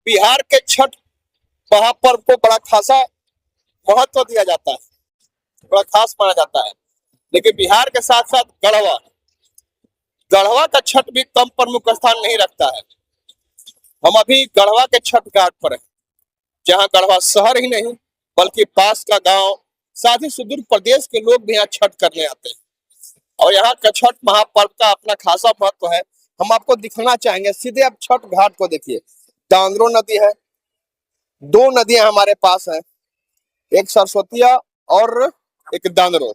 बिहार के छठ महापर्व को बड़ा खासा महत्व दिया जाता है, बड़ा खास माना जाता है। लेकिन बिहार के साथ साथ गढ़वा गढ़वा का छठ भी कम प्रमुख स्थान नहीं रखता है। हम अभी गढ़वा के छठ घाट पर हैं, जहां गढ़वा शहर ही नहीं बल्कि पास का गांव, साथ ही सुदूर प्रदेश के लोग भी यहाँ छठ करने आते हैं। और यहाँ का छठ महापर्व का अपना खासा महत्व है। हम आपको दिखाना चाहेंगे, सीधे आप छठ घाट को देखिए। दांदरो नदी है, दो नदियां हमारे पास हैं, एक सरस्वतिया और एक दांदरो।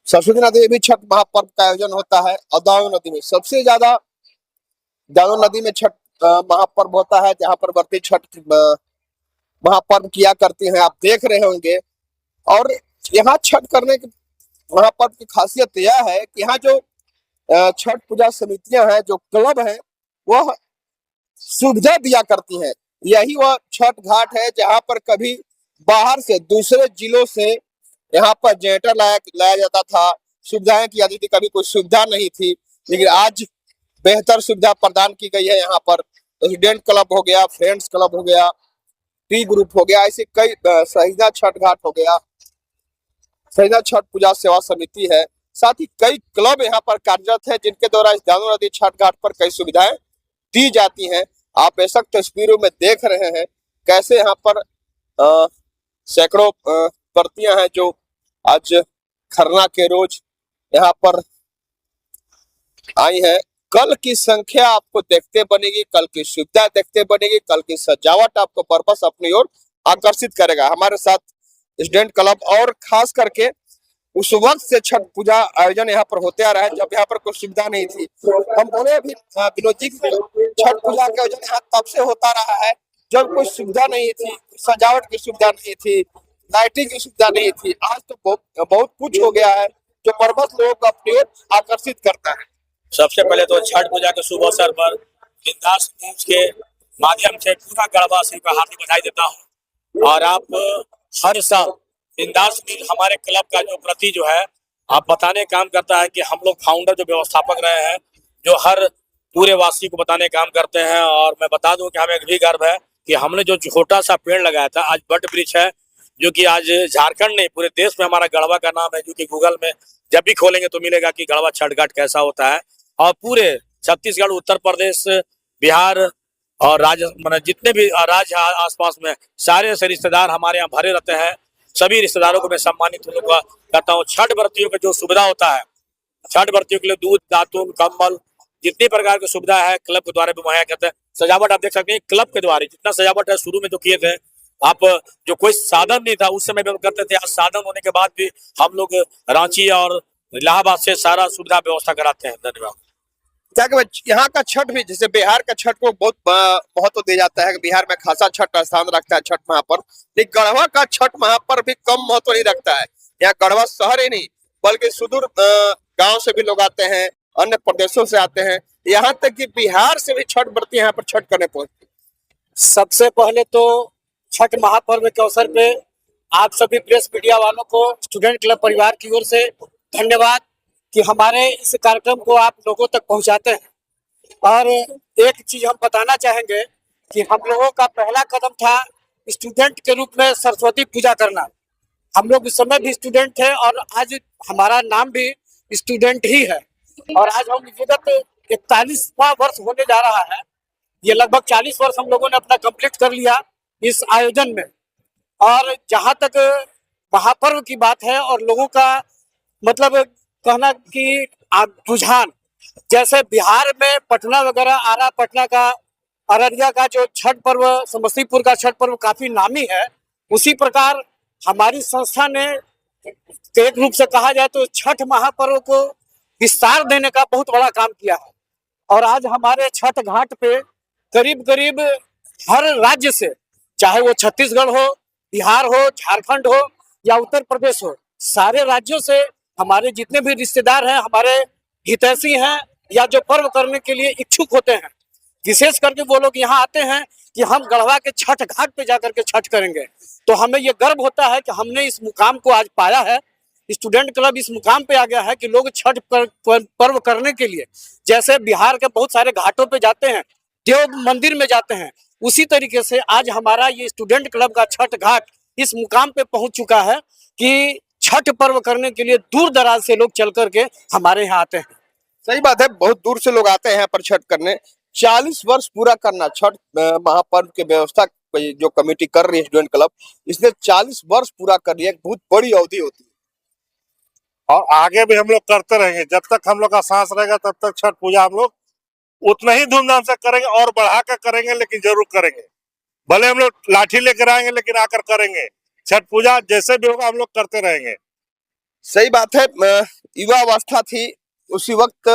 सरस्वती नदी में भी छठ महापर्व का आयोजन होता है और दांदरो नदी में सबसे ज्यादा दांदरो नदी में छठ महापर्व होता है, जहाँ पर व्रती छठ महापर्व किया करती हैं, आप देख रहे होंगे। और यहाँ छठ करने के महापर्व की खासियत यह है कि यहाँ जो छठ पूजा समितियां हैं, जो क्लब हैं, वह सुविधा दिया करती हैं। यही वह छठ घाट है जहाँ पर कभी बाहर से दूसरे जिलों से यहाँ पर जनरेटर लाया जाता था, सुविधाएं की जाती थी। कभी कोई सुविधा नहीं थी, लेकिन आज बेहतर सुविधा प्रदान की गई है। यहाँ पर स्टूडेंट क्लब हो गया, फ्रेंड्स क्लब हो गया, टी ग्रुप हो गया, ऐसे कई, शहीदा छठ घाट हो गया, शहीदा छठ पूजा सेवा समिति है, साथ ही कई क्लब यहाँ पर कार्यरत है, जिनके द्वारा इस दांदो नदी छठ घाट पर कई सुविधाएं दी जाती हैं। आप बेशक तस्वीरों में देख रहे हैं कैसे यहाँ पर सैकड़ों व्रतियां हैं जो आज खरना के रोज यहाँ पर आई हैं। कल की संख्या आपको देखते बनेगी, कल की सुविधा देखते बनेगी, कल की सजावट आपको बरबस अपनी ओर आकर्षित करेगा। हमारे साथ स्टूडेंट क्लब और खास करके उस वक्त से छठ पूजा आयोजन यहाँ पर होते आ रहा है जब यहाँ पर कोई सुविधा नहीं थी। हम बोले अभी विनोद जी, छठ पूजा का आयोजन यहाँ तब से होता रहा है जब कोई सुविधा नहीं थी, सजावट की सुविधा नहीं थी, लाइटिंग की सुविधा नहीं थी। आज तो बहुत कुछ हो गया है जो बरबस लोगों को अपनी ओर आकर्षित करता है। सबसे पहले तो छठ पूजा के शुभ अवसर पर बिंदास न्यूज के माध्यम से पूरा गढ़वासी को हार्दिक बधाई देता हूँ। और आप हर साल बिंदास न्यूज हमारे क्लब का जो प्रति जो है आप बताने काम करता है कि हम लोग फाउंडर जो व्यवस्थापक रहे हैं, जो हर पूरे वासी को बताने काम करते हैं। और मैं बता दूं कि हमें एक भी गर्व है कि हमने जो छोटा सा पेड़ लगाया था, आज बट वृक्ष है, जो कि आज झारखंड नहीं पूरे देश में हमारा गढ़वा का नाम है, जो कि गूगल में जब भी खोलेंगे तो मिलेगा कि गढ़वा छठ घाट कैसा होता है। और पूरे छत्तीसगढ़, उत्तर प्रदेश, बिहार और राज्य जितने भी राज्य आसपास में सारे से रिश्तेदार हमारे यहाँ भरे रहते हैं। सभी रिश्तेदारों को मैं सम्मानित करता हूँ। छठ व्रतियों का जो सुविधा होता है, छठ व्रतियों के लिए दूध, दातुन, कंबल, जितनी प्रकार की सुविधा है क्लब के द्वारा भी मुहैया करते हैं। सजावट आप देख सकते हैं क्लब के द्वारा जितना सजावट है, शुरू में जो किए थे आप, जो कोई साधन नहीं था उस समय भी करते थे, आज साधन होने के बाद भी हम लोग रांची और इलाहाबाद से सारा सुविधा व्यवस्था कराते हैं। धन्यवाद। क्या यहाँ का छठ भी, जैसे बिहार का छठ को बहुत महत्व दिया जाता है कि बिहार में खासा छठ का स्थान रखता है छठ महापर्व, लेकिन गढ़वा का छठ महापर्व भी कम महत्व नहीं रखता है। यहाँ गढ़वा शहर ही नहीं बल्कि सुदूर गांव से भी लोग आते हैं, अन्य प्रदेशों से आते हैं, यहाँ तक कि बिहार से भी छठ व्रती यहाँ पर छठ करने पहुंचते। सबसे पहले तो छठ महापर्व के अवसर पे आप सभी प्रेस मीडिया वालों को स्टूडेंट क्लब परिवार की ओर से धन्यवाद कि हमारे इस कार्यक्रम को आप लोगों तक पहुंचाते हैं। और एक चीज हम बताना चाहेंगे कि हम लोगों का पहला कदम था स्टूडेंट के रूप में सरस्वती पूजा करना। हम लोग इस समय भी स्टूडेंट थे और आज हमारा नाम भी स्टूडेंट ही है। और आज हम विगत 41वां वर्ष होने जा रहा है, ये लगभग 40 वर्ष हम लोगों ने अपना कंप्लीट कर लिया इस आयोजन में। और जहाँ तक महापर्व की बात है और लोगों का मतलब कहना कि रुझान, जैसे बिहार में पटना वगैरह, आरा पटना का, अररिया का जो छठ पर्व, समस्तीपुर का छठ पर्व काफी नामी है, उसी प्रकार हमारी संस्था ने एक रूप से कहा जाए तो छठ महापर्व को विस्तार देने का बहुत बड़ा काम किया है। और आज हमारे छठ घाट पे करीब करीब हर राज्य से, चाहे वो छत्तीसगढ़ हो, बिहार हो, झारखंड हो या उत्तर प्रदेश हो, सारे राज्यों से हमारे जितने भी रिश्तेदार हैं, हमारे हितैषी हैं या जो पर्व करने के लिए इच्छुक होते हैं, विशेष करके वो लोग यहाँ आते हैं कि हम गढ़वा के छठ घाट पे जाकर के छठ करेंगे। तो हमें ये गर्व होता है कि हमने इस मुकाम को आज पाया है। स्टूडेंट क्लब इस मुकाम पे आ गया है कि लोग छठ पर्व करने के लिए, जैसे बिहार के बहुत सारे घाटों पे जाते हैं, देव मंदिर में जाते हैं, उसी तरीके से आज हमारा ये स्टूडेंट क्लब का छठ घाट इस मुकाम पे पहुंच चुका है कि छठ पर्व करने के लिए दूर दराज से लोग चल करके हमारे यहाँ आते हैं। सही बात है, बहुत दूर से लोग आते हैं यहाँ पर छठ करने। 40 वर्ष पूरा करना छठ महापर्व की व्यवस्था जो कमेटी कर रही है स्टूडेंट क्लब, इसने 40 वर्ष पूरा कर लिया, एक बहुत बड़ी अवधि होती है। और आगे भी हम लोग करते रहेंगे, जब तक हम लोग का सांस रहेगा तब तक छठ पूजा हम लोग उतना ही धूमधाम से करेंगे और बढ़ा कर करेंगे, लेकिन जरूर करेंगे। भले हम लोग लाठी लेकर आएंगे लेकिन आकर करेंगे। छठ पूजा जैसे भी होगा हम लोग करते रहेंगे। सही बात है, युवा अवस्था थी उसी वक्त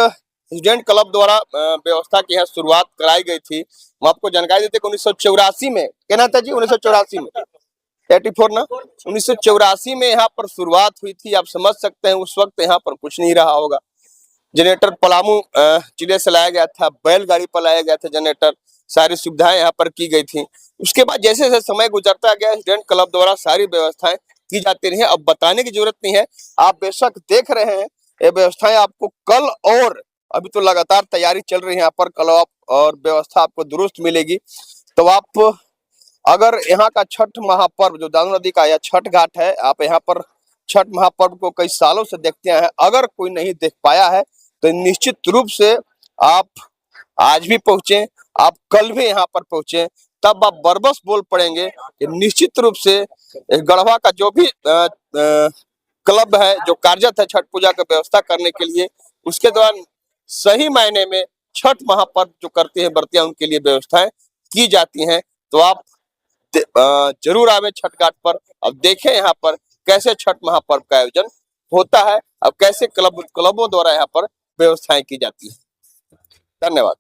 स्टूडेंट क्लब द्वारा व्यवस्था की यहाँ शुरुआत कराई गई थी। हम आपको जानकारी देते 1984 में, कहना था जी 1984 में 84 ना 1984 में यहाँ पर शुरुआत हुई थी। आप समझ सकते हैं उस वक्त यहाँ पर कुछ नहीं रहा होगा। जनरेटर पलामू जिले से लाया गया था, बैलगाड़ी पर लाया गया था जनरेटर, सारी सुविधाएं यहाँ पर की गई थी। उसके बाद जैसे जैसे समय गुजरता गया स्टूडेंट क्लब द्वारा सारी व्यवस्थाएं की जाती रही। अब बताने की जरूरत नहीं है, आप बेशक देख रहे हैं ये व्यवस्थाएं आपको कल और अभी तो लगातार तैयारी चल रही है यहाँ पर, कल और व्यवस्था आपको दुरुस्त मिलेगी। तो आप अगर यहाँ का छठ महापर्व जो दानू नदी का यह छठ घाट है, आप यहाँ पर छठ महापर्व को कई सालों से देखते हैं, अगर कोई नहीं देख पाया है तो निश्चित रूप से आप आज भी पहुंचे, आप कल भी यहाँ पर पहुंचे, तब आप बरबस बोल पड़ेंगे कि निश्चित रूप से गढ़वा का जो भी क्लब है जो कार्यरत है छठ पूजा की व्यवस्था करने के लिए, उसके दौरान सही मायने में छठ महापर्व जो करते हैं बरतिया उनके लिए व्यवस्थाएं की जाती हैं। तो आप जरूर आवे छठ घाट पर, अब देखें यहाँ पर कैसे छठ महापर्व का आयोजन होता है, अब कैसे क्लबों द्वारा यहाँ पर व्यवस्थाएं की जाती है। धन्यवाद।